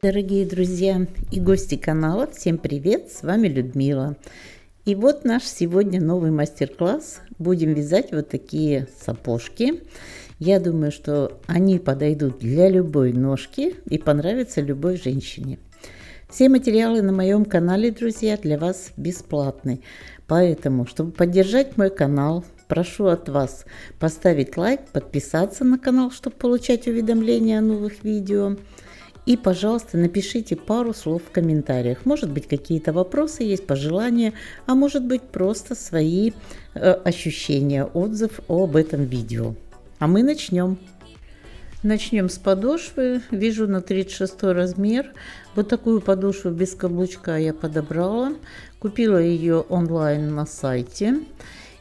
Дорогие друзья и гости канала, всем привет, с вами Людмила. И вот наш сегодня новый мастер-класс. Будем вязать вот такие сапожки. Я думаю, что они подойдут для любой ножки и понравятся любой женщине. Все материалы на моем канале, друзья, для вас бесплатны. Поэтому, чтобы поддержать мой канал, прошу от вас поставить лайк, подписаться на канал, чтобы получать уведомления о новых видео. И, пожалуйста, напишите пару слов в комментариях. Может быть, какие-то вопросы есть, пожелания, а может быть, просто свои ощущения, отзыв об этом видео. А мы начнем. Начнем с подошвы. Вяжу на 36 размер. Вот такую подошву без каблучка я подобрала. Купила ее онлайн на сайте.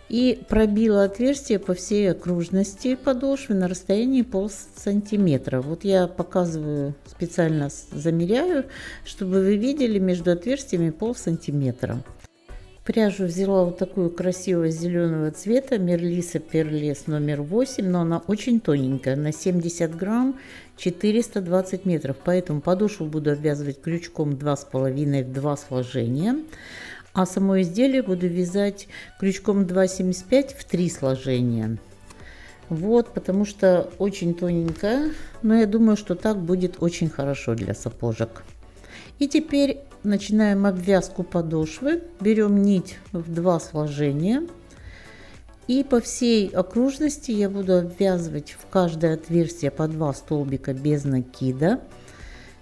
И пробила отверстие по всей окружности подошвы на расстоянии полсантиметра. Вот я показываю, специально замеряю, чтобы вы видели между отверстиями полсантиметра. Пряжу взяла вот такую красивого зеленого цвета, Мерлиса Перлес номер 8, но она очень тоненькая, на 70 грамм, 420 метров. Поэтому подошву буду обвязывать крючком 2,5 в 2 сложения. А само изделие буду вязать крючком 2,75 в 3 сложения. Вот, потому что очень тоненькая, но я думаю, что так будет очень хорошо для сапожек. И теперь начинаем обвязку подошвы. Берем нить в 2 сложения. И по всей окружности я буду обвязывать в каждое отверстие по 2 столбика без накида.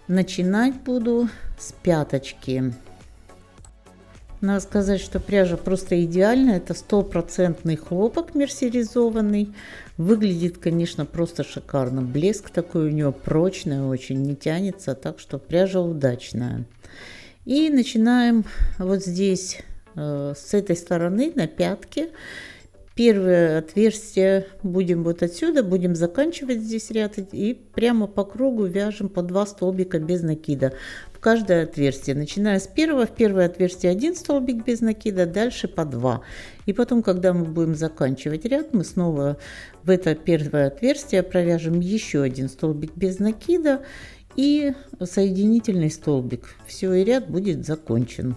Начинать буду с пяточки. Надо сказать, что пряжа просто идеальная. Это 100% хлопок мерсеризованный. Выглядит, конечно, просто шикарно. Блеск такой у нее прочный, очень не тянется. Так что пряжа удачная. И начинаем вот здесь, с этой стороны, на пятке. Первое отверстие будем вот отсюда, будем заканчивать здесь ряд и прямо по кругу вяжем по 2 столбика без накида в каждое отверстие. Начиная с первого, в первое отверстие 1 столбик без накида, дальше по 2. И потом, когда мы будем заканчивать ряд, мы снова в это первое отверстие провяжем еще 1 столбик без накида и соединительный столбик. Все, и ряд будет закончен.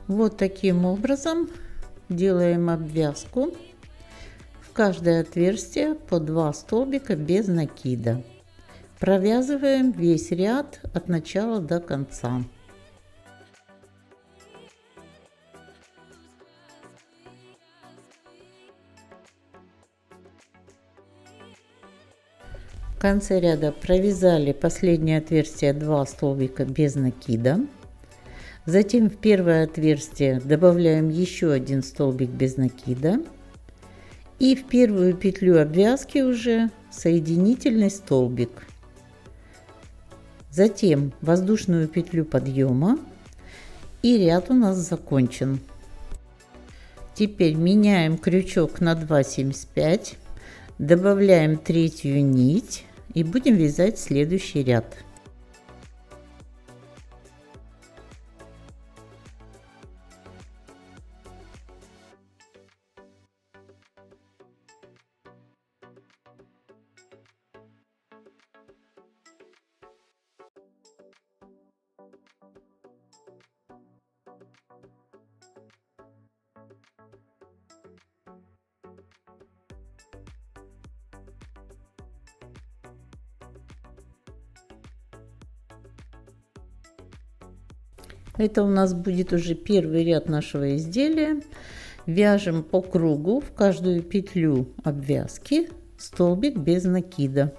Вот таким образом делаем обвязку. В каждое отверстие по 2 столбика без накида. Провязываем весь ряд от начала до конца. В конце ряда провязали последнее отверстие 2 столбика без накида. Затем в первое отверстие добавляем еще 1 столбик без накида. И в первую петлю обвязки уже соединительный столбик. Затем воздушную петлю подъема. И ряд у нас закончен. Теперь меняем крючок на 2,75. Добавляем третью нить и будем вязать следующий ряд. Это у нас будет уже первый ряд нашего изделия. Вяжем по кругу в каждую петлю обвязки столбик без накида.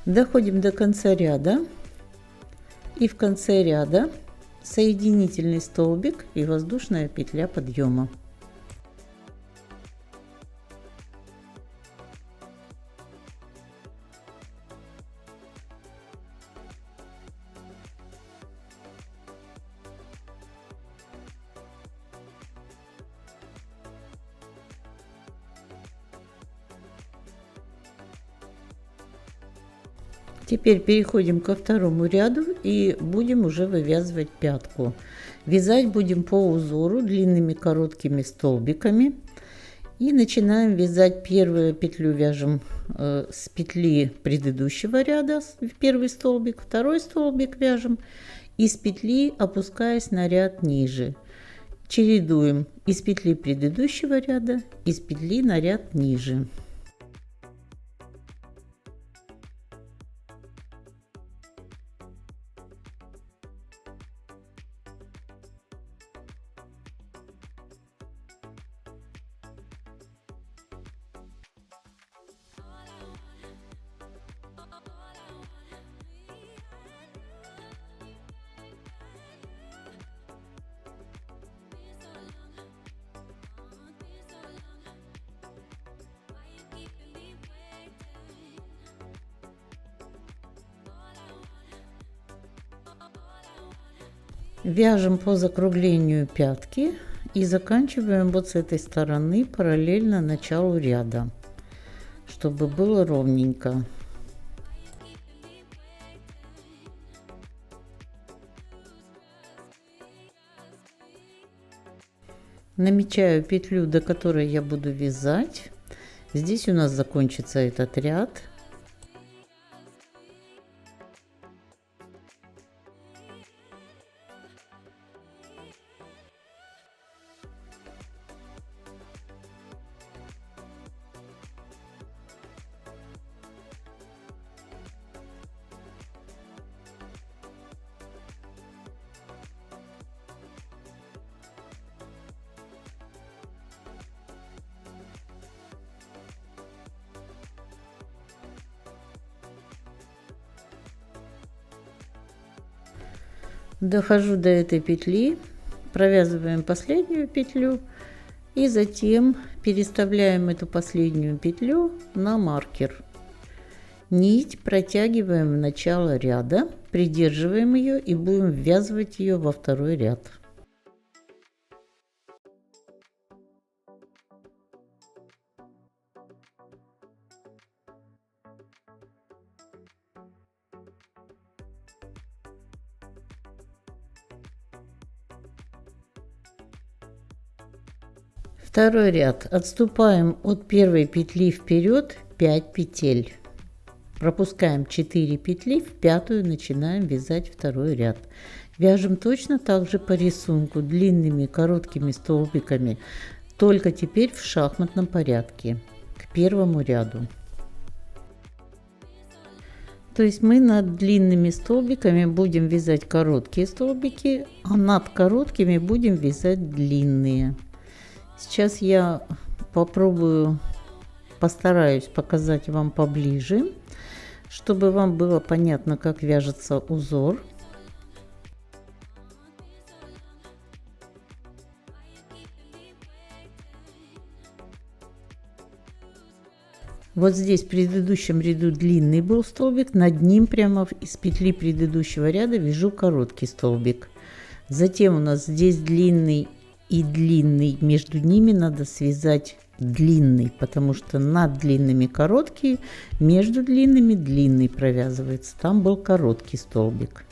Доходим до конца ряда, и в конце ряда соединительный столбик и воздушная петля подъема. Теперь переходим ко второму ряду и будем уже вывязывать пятку. Вязать будем по узору длинными короткими столбиками. И начинаем вязать первую петлю, вяжем с петли предыдущего ряда, первый столбик, второй столбик вяжем из петли, опускаясь на ряд ниже. Чередуем из петли предыдущего ряда, из петли на ряд ниже. Вяжем по закруглению пятки и заканчиваем вот с этой стороны параллельно началу ряда, чтобы было ровненько. Намечаю петлю, до которой я буду вязать. Здесь у нас закончится этот ряд. Дохожу до этой петли, провязываем последнюю петлю и затем переставляем эту последнюю петлю на маркер. Нить протягиваем в начало ряда, придерживаем ее и будем ввязывать ее во второй ряд. Второй ряд. Отступаем от первой петли вперед 5 петель. Пропускаем 4 петли, в пятую начинаем вязать второй ряд. Вяжем точно так же по рисунку длинными короткими столбиками, только теперь в шахматном порядке к первому ряду. То есть мы над длинными столбиками будем вязать короткие столбики, а над короткими будем вязать длинные. Сейчас я постараюсь показать вам поближе, чтобы вам было понятно, как вяжется узор. Вот здесь в предыдущем ряду длинный был столбик, над ним прямо из петли предыдущего ряда вяжу короткий столбик. Затем у нас здесь длинный и длинный, между ними надо связать длинный, потому что над длинными короткий, между длинными длинный провязывается. Там был короткий столбик.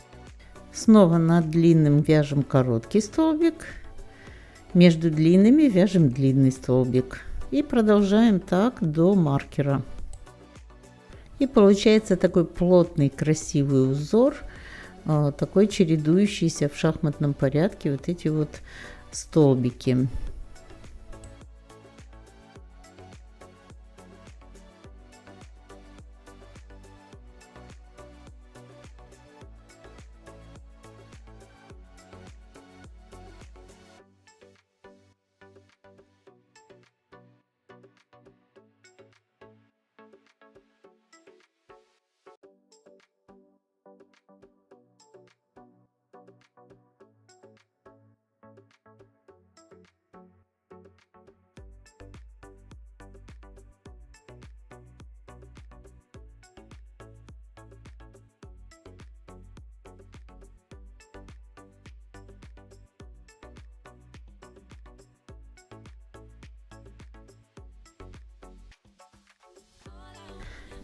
Снова над длинным вяжем короткий столбик, между длинными вяжем длинный столбик. И продолжаем так до маркера. И получается такой плотный красивый узор, такой чередующийся в шахматном порядке вот эти вот столбики.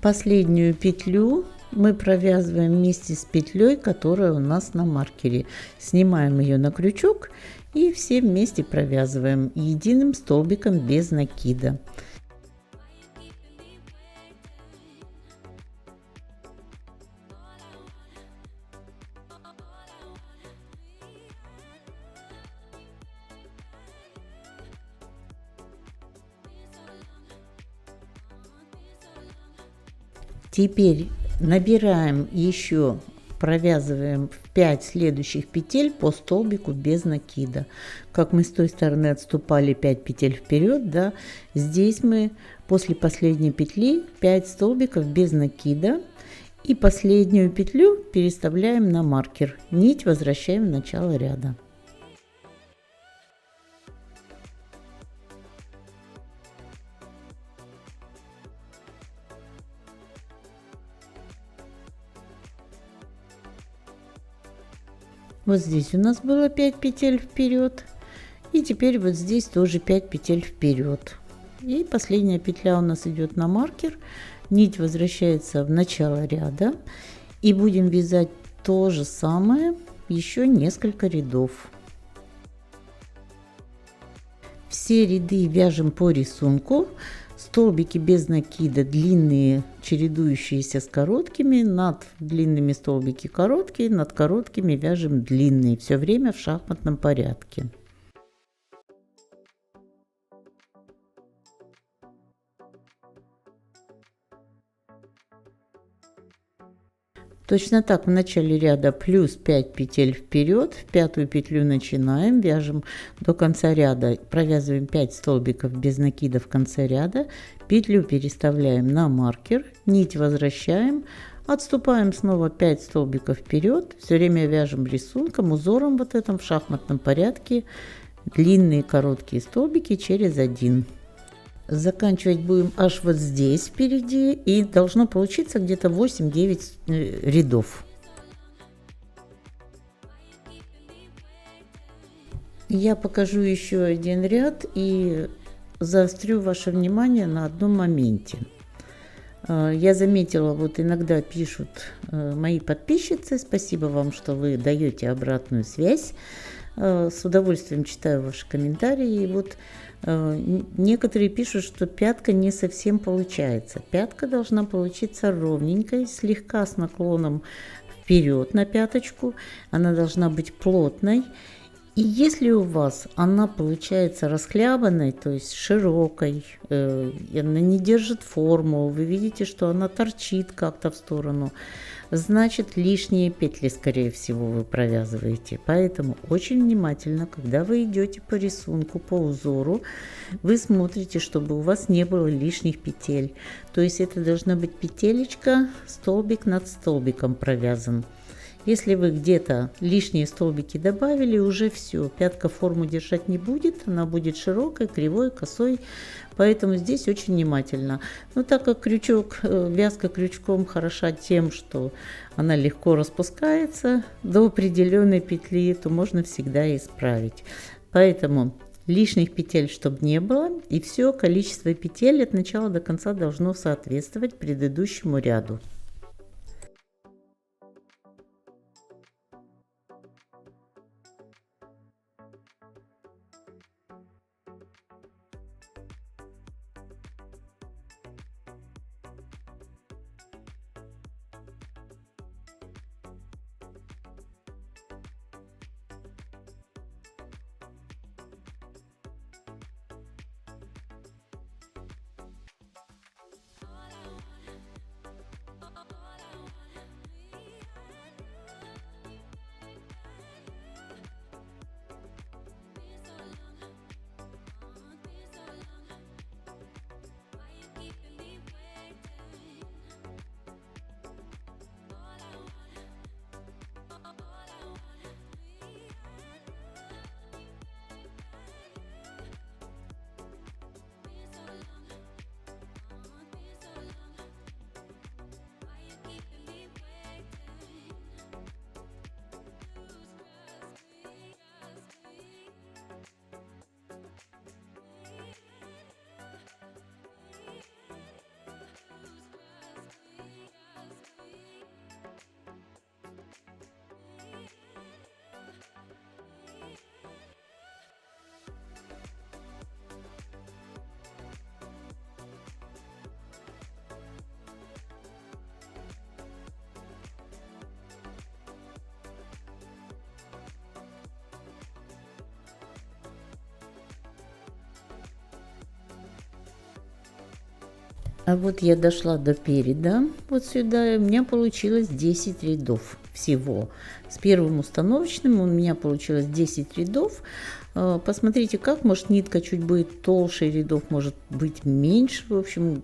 Последнюю петлю мы провязываем вместе с петлей, которая у нас на маркере. Снимаем ее на крючок и все вместе провязываем единым столбиком без накида. Теперь набираем еще, провязываем в 5 следующих петель по столбику без накида. Как мы с той стороны отступали 5 петель вперед, да, здесь мы после последней петли 5 столбиков без накида. И последнюю петлю переставляем на маркер. Нить возвращаем в начало ряда. Вот здесь у нас было 5 петель вперед. И теперь вот здесь тоже 5 петель вперед. И последняя петля у нас идет на маркер. Нить возвращается в начало ряда. И будем вязать то же самое еще несколько рядов. Все ряды вяжем по рисунку. Столбики без накида длинные, чередующиеся с короткими. Над длинными столбики короткие, над короткими вяжем длинные. Все время в шахматном порядке. Точно так в начале ряда плюс 5 петель вперед, в пятую петлю начинаем, вяжем до конца ряда, провязываем 5 столбиков без накида в конце ряда, петлю переставляем на маркер, нить возвращаем, отступаем снова 5 столбиков вперед, все время вяжем рисунком, узором вот этом в шахматном порядке, длинные короткие столбики через один. Заканчивать будем аж вот здесь впереди, и должно получиться где-то 8-9 рядов. Я покажу еще один ряд и заострю ваше внимание на одном моменте. Я заметила, вот иногда пишут мои подписчицы, спасибо вам, что вы даете обратную связь. С удовольствием читаю ваши комментарии. И вот некоторые пишут, что пятка не совсем получается. Пятка должна получиться ровненькой, слегка с наклоном вперед на пяточку. Она должна быть плотной. И если у вас она получается расхлябанной, то есть широкой, она не держит форму, вы видите, что она торчит как-то в сторону, значит лишние петли, скорее всего, вы провязываете. Поэтому очень внимательно, когда вы идете по рисунку, по узору, вы смотрите, чтобы у вас не было лишних петель. То есть это должна быть петелечка, столбик над столбиком провязан. Если вы где-то лишние столбики добавили, уже все, пятка форму держать не будет, она будет широкой, кривой, косой, поэтому здесь очень внимательно. Но так как крючок, вязка крючком хороша тем, что она легко распускается до определенной петли, то можно всегда исправить. Поэтому лишних петель чтобы не было, и все количество петель от начала до конца должно соответствовать предыдущему ряду. А вот я дошла до переда, вот сюда, и у меня получилось 10 рядов всего. С первым установочным у меня получилось 10 рядов. Посмотрите, как, может, нитка чуть будет толще рядов, может быть меньше, в общем,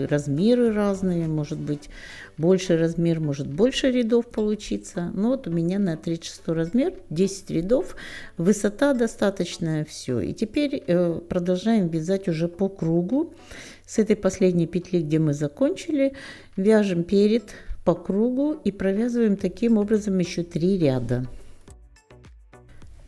размеры разные, может быть больше размер, может больше рядов получиться. Но вот у меня на 36 размер 10 рядов, высота достаточная, все. И теперь продолжаем вязать уже по кругу. С этой последней петли, где мы закончили, вяжем перед по кругу и провязываем таким образом еще 3 ряда.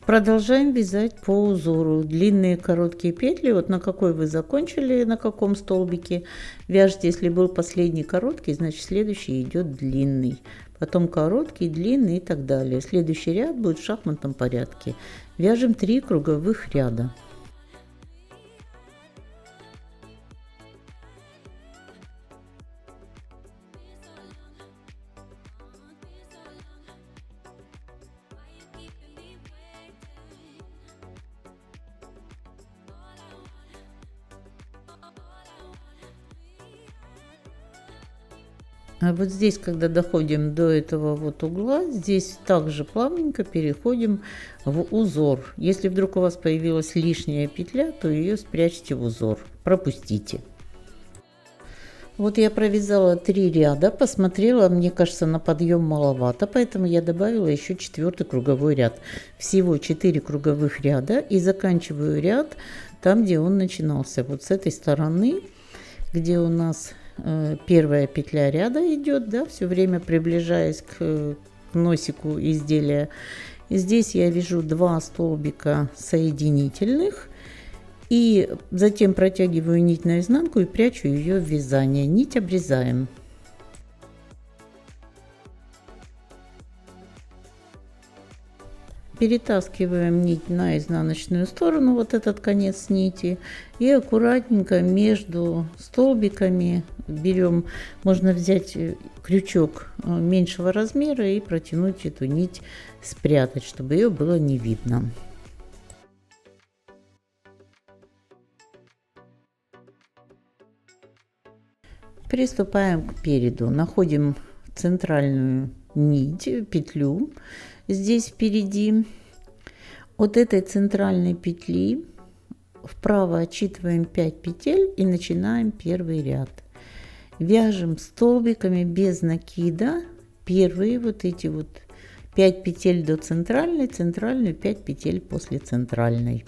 Продолжаем вязать по узору. Длинные короткие петли, вот на какой вы закончили, на каком столбике, вяжите. Если был последний короткий, значит следующий идет длинный, потом короткий, длинный и так далее. Следующий ряд будет в шахматном порядке. Вяжем 3 круговых ряда. А вот здесь, когда доходим до этого вот угла, здесь также плавненько переходим в узор. Если вдруг у вас появилась лишняя петля, то ее спрячьте в узор, пропустите. Вот я провязала 3 ряда, посмотрела, мне кажется, на подъем маловато, поэтому я добавила еще 4-й круговой ряд. Всего 4 круговых ряда, и заканчиваю ряд там, где он начинался. Вот с этой стороны, где у нас первая петля ряда идет, да, все время приближаясь к носику изделия. И здесь я вяжу 2 столбика соединительных. И затем протягиваю нить наизнанку и прячу ее в вязание. Нить обрезаем. Перетаскиваем нить на изнаночную сторону, вот этот конец нити, и аккуратненько между столбиками берем, можно взять крючок меньшего размера и протянуть эту нить, спрятать, чтобы ее было не видно. Приступаем к переду. Находим центральную нить, петлю здесь впереди. От этой центральной петли вправо отсчитываем 5 петель и начинаем первый ряд. Вяжем столбиками без накида первые вот эти вот 5 петель до центральной, центральную 5 петель после центральной.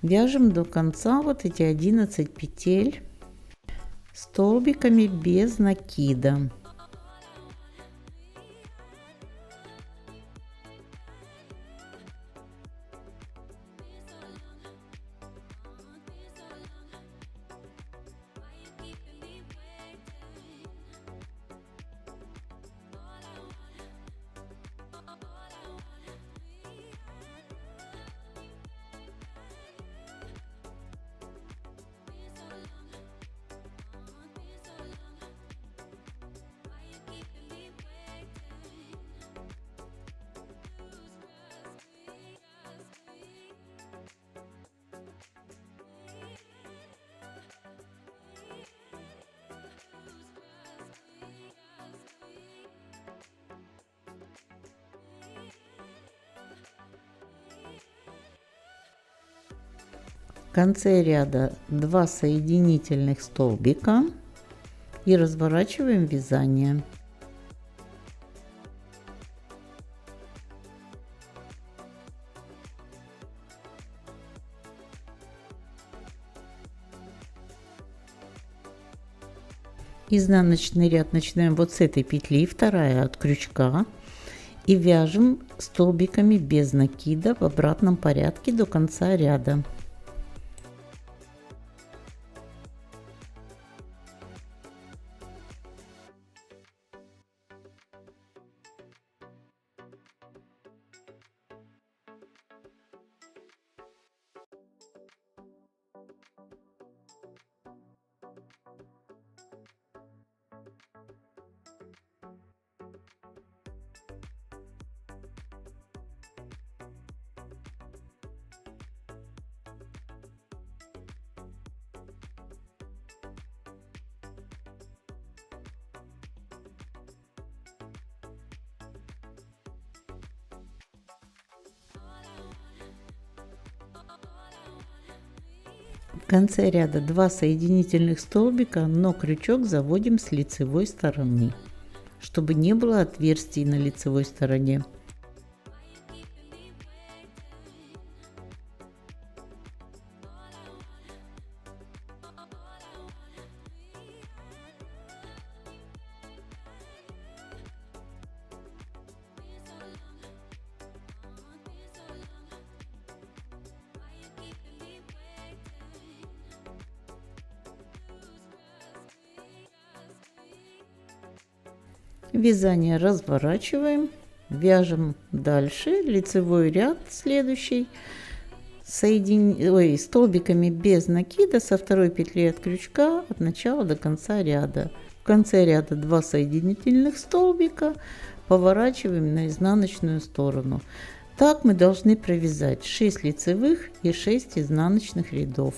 Вяжем до конца вот эти 11 петель столбиками без накида. В конце ряда 2 соединительных столбика и разворачиваем вязание. Изнаночный ряд начинаем вот с этой петли, вторая от крючка, и вяжем столбиками без накида в обратном порядке до конца ряда. конце ряда 2 соединительных столбика, но крючок заводим с лицевой стороны, чтобы не было отверстий на лицевой стороне. Вязание разворачиваем, вяжем дальше лицевой ряд следующий столбиками без накида со второй петли от крючка от начала до конца ряда. В конце ряда 2 соединительных столбика, поворачиваем на изнаночную сторону. Так мы должны провязать 6 лицевых и 6 изнаночных рядов.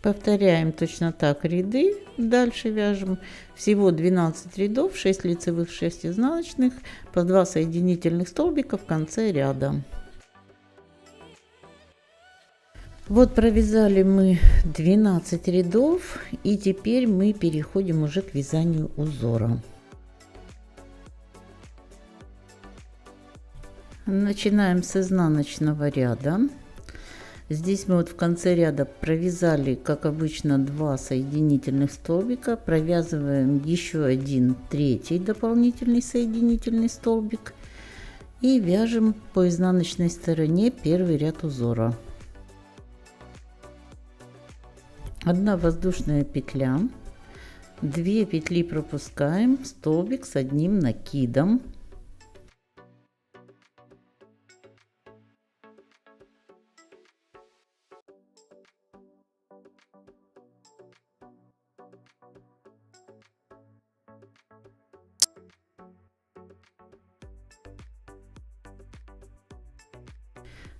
Повторяем точно так ряды, дальше вяжем всего 12 рядов, 6 лицевых, 6 изнаночных, по 2 соединительных столбика в конце ряда. Вот провязали мы 12 рядов, и теперь мы переходим уже к вязанию узора. Начинаем с изнаночного ряда. Здесь мы вот в конце ряда провязали, как обычно, 2 соединительных столбика, провязываем еще один третий дополнительный соединительный столбик и вяжем по изнаночной стороне первый ряд узора. 1 воздушная петля, 2 петли пропускаем, столбик с одним накидом.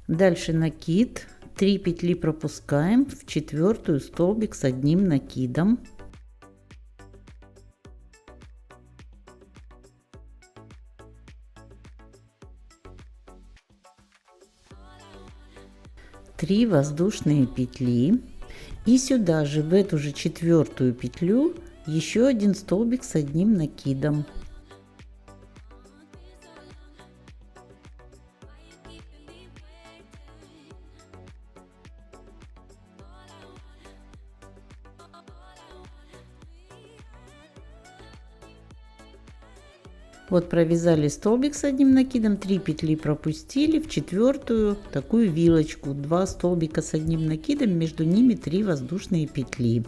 Дальше накид, 3 петли пропускаем, в 4-ю столбик с одним накидом. Три воздушные петли, и сюда же в эту же 4-ю петлю еще один столбик с одним накидом. Вот провязали столбик с одним накидом, 3 петли пропустили, в 4-ю такую вилочку, 2 столбика с одним накидом, между ними 3 воздушные петли.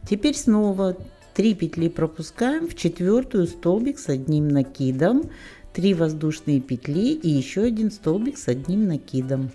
Теперь снова 3 петли пропускаем, в 4-ю столбик с одним накидом, 3 воздушные петли и еще один столбик с одним накидом.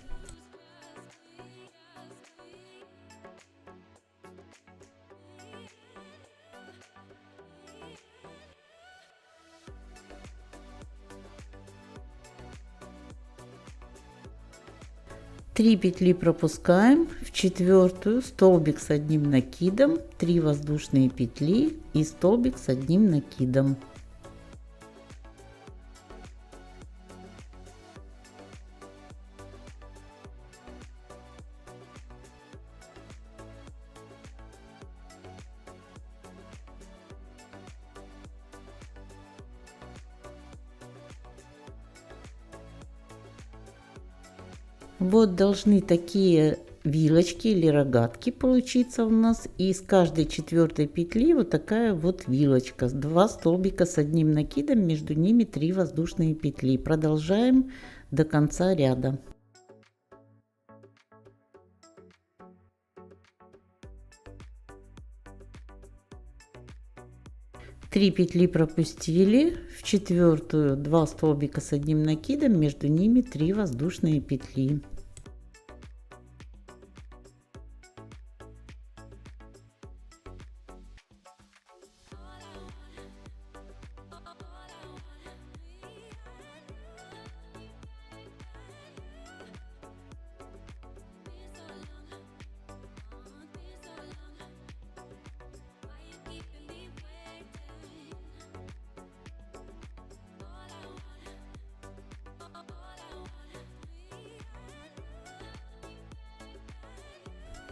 3 петли пропускаем, в четвертую столбик с одним накидом, 3 воздушные петли и столбик с одним накидом. Вот должны такие вилочки или рогатки получиться у нас, и с каждой четвертой петли вот такая вот вилочка, 2 столбика с одним накидом, между ними 3 воздушные петли. Продолжаем до конца ряда. 3 петли пропустили, в четвертую 2 столбика с одним накидом, между ними 3 воздушные петли.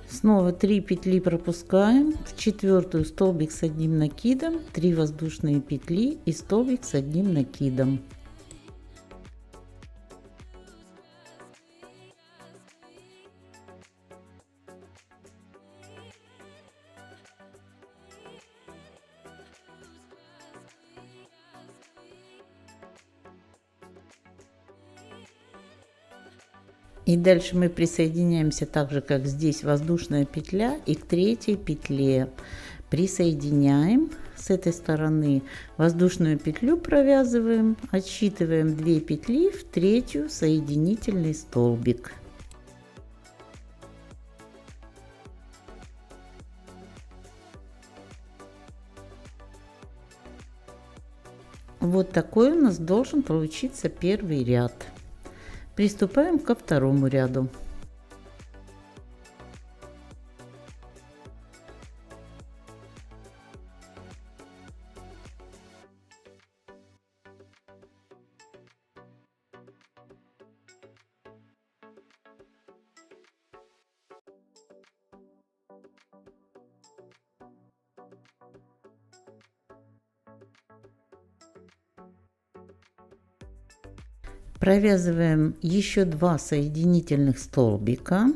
Снова 3 петли пропускаем, в четвертую столбик с одним накидом, 3 воздушные петли и столбик с одним накидом. И дальше мы присоединяемся так же, как здесь воздушная петля, и к третьей петле присоединяем с этой стороны воздушную петлю, провязываем, отсчитываем 2 петли в третью соединительный столбик. Вот такой у нас должен получиться первый ряд. Приступаем ко второму ряду. Провязываем еще 2 соединительных столбика.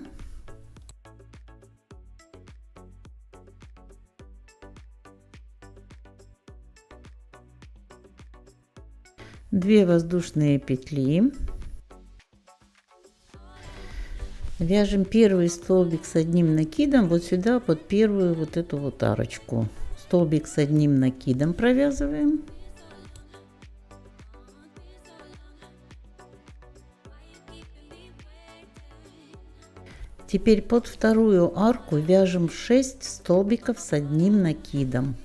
Две воздушные петли. Вяжем первый столбик с одним накидом вот сюда, под первую вот эту вот арочку. Столбик с одним накидом провязываем. Теперь под вторую арку вяжем 6 столбиков с одним накидом.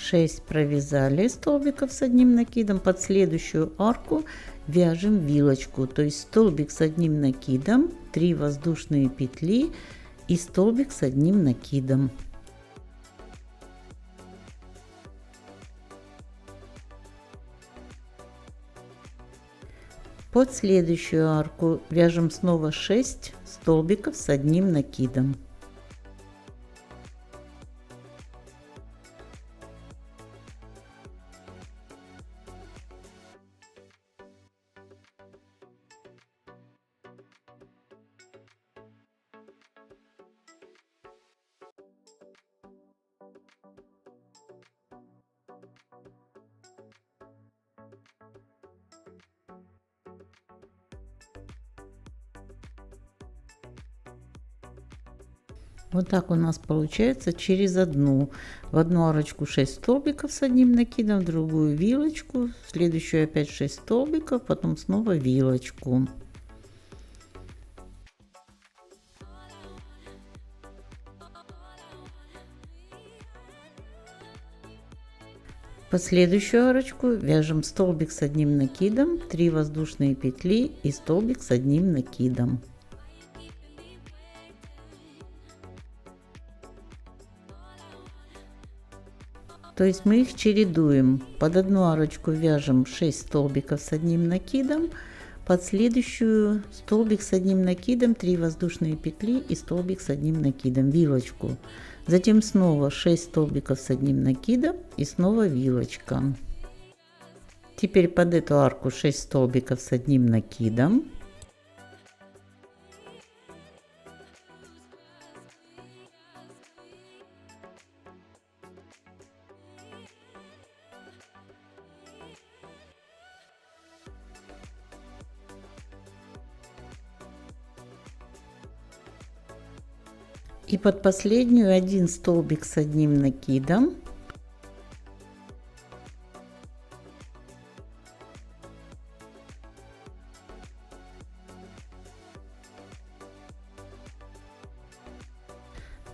Шесть провязали столбиков с одним накидом. Под следующую арку вяжем вилочку, то есть столбик с одним накидом, 3 воздушные петли и столбик с одним накидом. Под следующую арку вяжем снова 6 столбиков с одним накидом. Вот так у нас получается через одну. В одну арочку 6 столбиков с одним накидом, в другую вилочку, в следующую опять 6 столбиков, потом снова вилочку. Последующую арочку вяжем столбик с одним накидом, 3 воздушные петли и столбик с одним накидом. То есть мы их чередуем. Под одну арочку вяжем 6 столбиков с одним накидом, под следующую столбик с одним накидом, 3 воздушные петли и столбик с одним накидом, вилочку. Затем снова 6 столбиков с одним накидом и снова вилочка. Теперь под эту арку 6 столбиков с одним накидом. И под последнюю 1 столбик с одним накидом.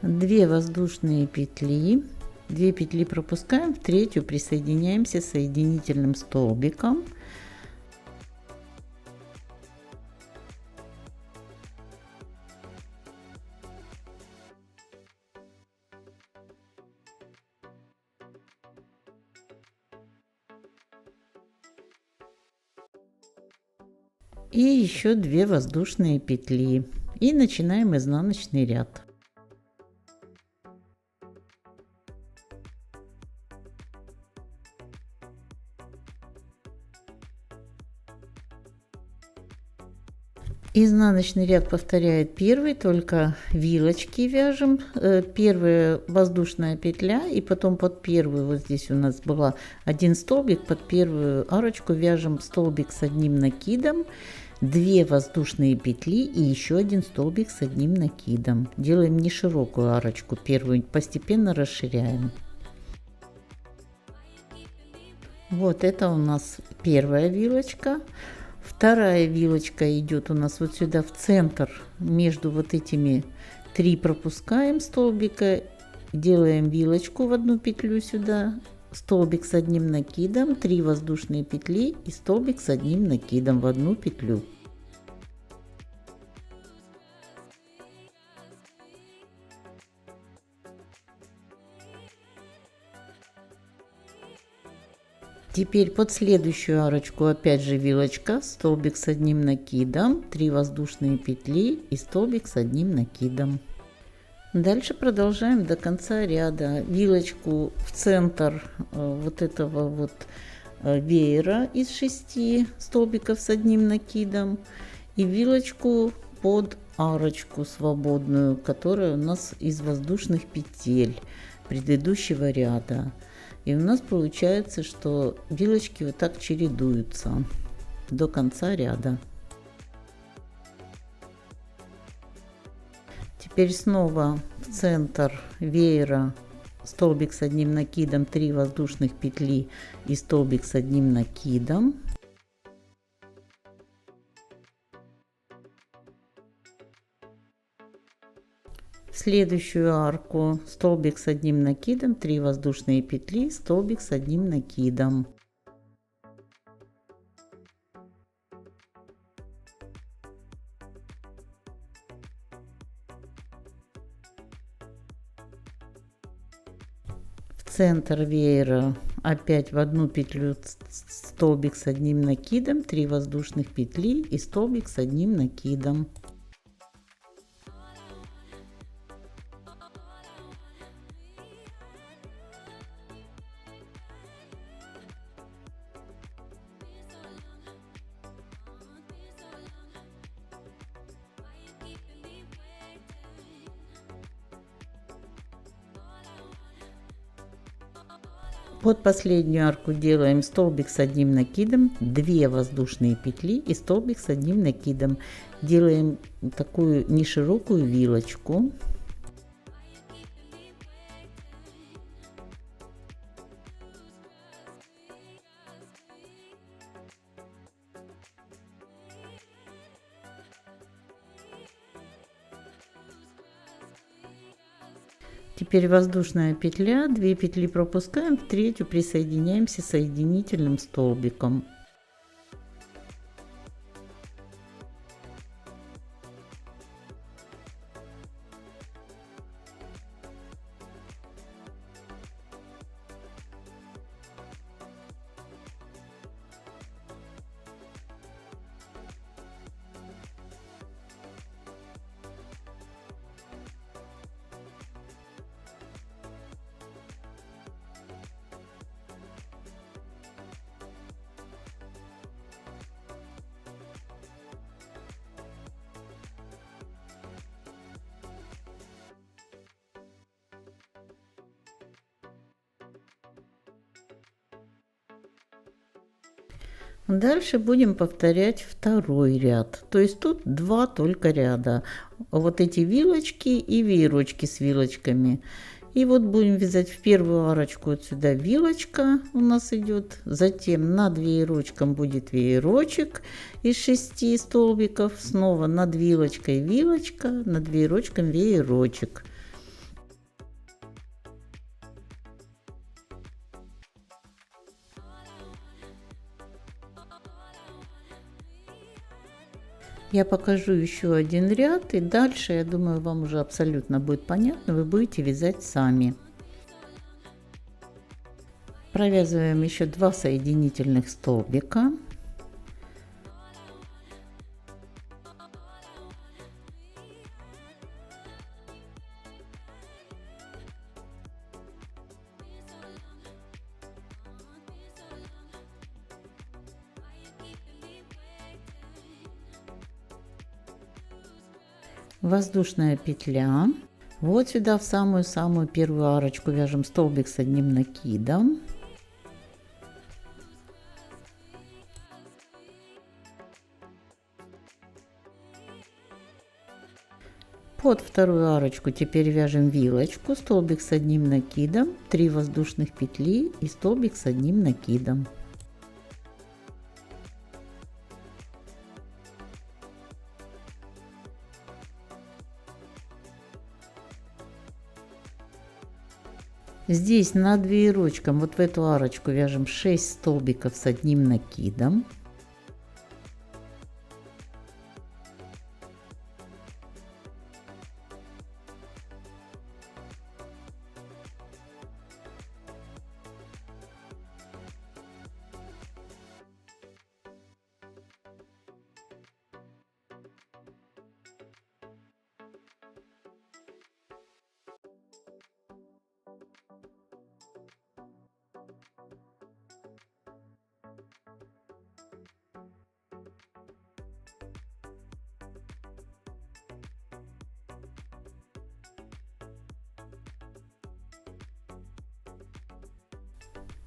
Две воздушные петли, 2 петли пропускаем, в третью присоединяемся соединительным столбиком. И еще 2 воздушные петли. И начинаем изнаночный ряд. Изнаночный ряд повторяет первый, только вилочки вяжем. Первая воздушная петля, и потом под первую, вот здесь у нас была 1 столбик, под первую арочку вяжем столбик с одним накидом, 2 воздушные петли и еще 1 столбик с одним накидом. Делаем не широкую арочку первую, постепенно расширяем. Вот это у нас первая вилочка. Вторая вилочка идет у нас вот сюда в центр, между вот этими 3 пропускаем столбика, делаем вилочку в одну петлю сюда, столбик с одним накидом, 3 воздушные петли и столбик с одним накидом в одну петлю. Теперь под следующую арочку опять же вилочка, столбик с одним накидом, 3 воздушные петли и столбик с одним накидом. Дальше продолжаем до конца ряда. Вилочку в центр вот этого вот веера из 6 столбиков с одним накидом и вилочку под арочку свободную, которая у нас из воздушных петель предыдущего ряда. И у нас получается, что вилочки вот так чередуются до конца ряда. Теперь снова в центр веера столбик с одним накидом, 3 воздушных петли и столбик с одним накидом. В следующую арку столбик с одним накидом, 3 воздушные петли, столбик с одним накидом. В центр веера опять в одну петлю столбик с одним накидом, 3 воздушных петли и столбик с одним накидом. Под последнюю арку делаем столбик с одним накидом, 2 воздушные петли и столбик с одним накидом. Делаем такую неширокую вилочку. Теперь воздушная петля, 2 петли пропускаем, в третью присоединяемся соединительным столбиком. Дальше будем повторять второй ряд. То есть тут 2 только ряда. Вот эти вилочки и веерочки с вилочками. И вот будем вязать в первую арочку вот сюда вилочка у нас идет. Затем над веерочком будет веерочек из 6 столбиков. Снова над вилочкой вилочка, над веерочком веерочек. Я покажу еще один ряд, и дальше, я думаю, вам уже абсолютно будет понятно, вы будете вязать сами. Провязываем еще 2 соединительных столбика. Воздушная петля. Вот сюда в самую-самую первую арочку вяжем столбик с одним накидом. Под вторую арочку теперь вяжем вилочку, столбик с одним накидом, 3 воздушных петли и столбик с одним накидом. Здесь над веерочком, вот в эту арочку вяжем 6 столбиков с одним накидом.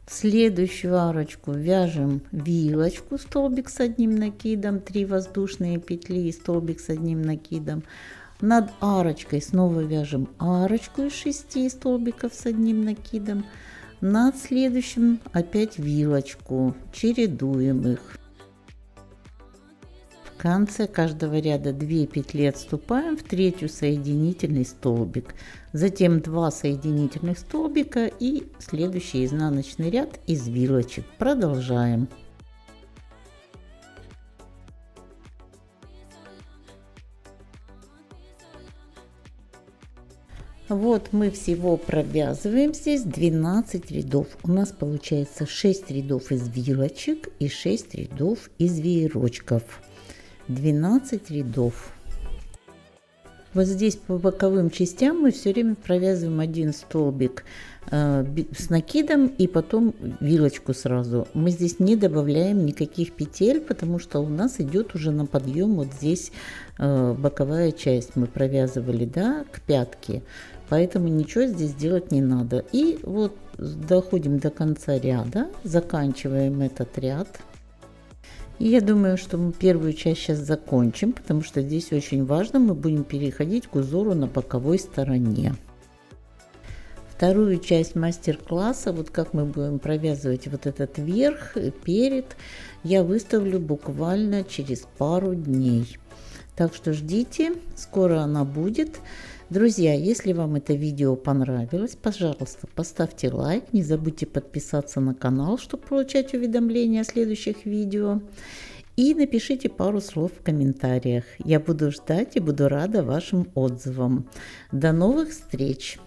В следующую арочку вяжем вилочку, столбик с одним накидом, 3 воздушные петли и столбик с одним накидом. Над арочкой снова вяжем арочку из 6 столбиков с одним накидом. Над следующим опять вилочку, чередуем их. В конце каждого ряда 2 петли отступаем, в третью соединительный столбик, затем 2 соединительных столбика и следующий изнаночный ряд из вилочек. Продолжаем. Вот мы всего провязываем здесь 12 рядов. У нас получается 6 рядов из вилочек и 6 рядов из веерочков. 12 рядов. Вот здесь по боковым частям мы все время провязываем один столбик с накидом и потом вилочку сразу. Мы здесь не добавляем никаких петель, потому что у нас идет уже на подъем вот здесь боковая часть. Мы провязывали, да, к пятке, поэтому ничего здесь делать не надо. И вот доходим до конца ряда, заканчиваем этот ряд. И я думаю, что мы первую часть сейчас закончим, потому что здесь очень важно, мы будем переходить к узору на боковой стороне. Вторую часть мастер-класса, вот как мы будем провязывать вот этот верх, перед, я выставлю буквально через пару дней. Так что ждите, скоро она будет. Друзья, если вам это видео понравилось, пожалуйста, поставьте лайк, не забудьте подписаться на канал, чтобы получать уведомления о следующих видео. И напишите пару слов в комментариях. Я буду ждать и буду рада вашим отзывам. До новых встреч!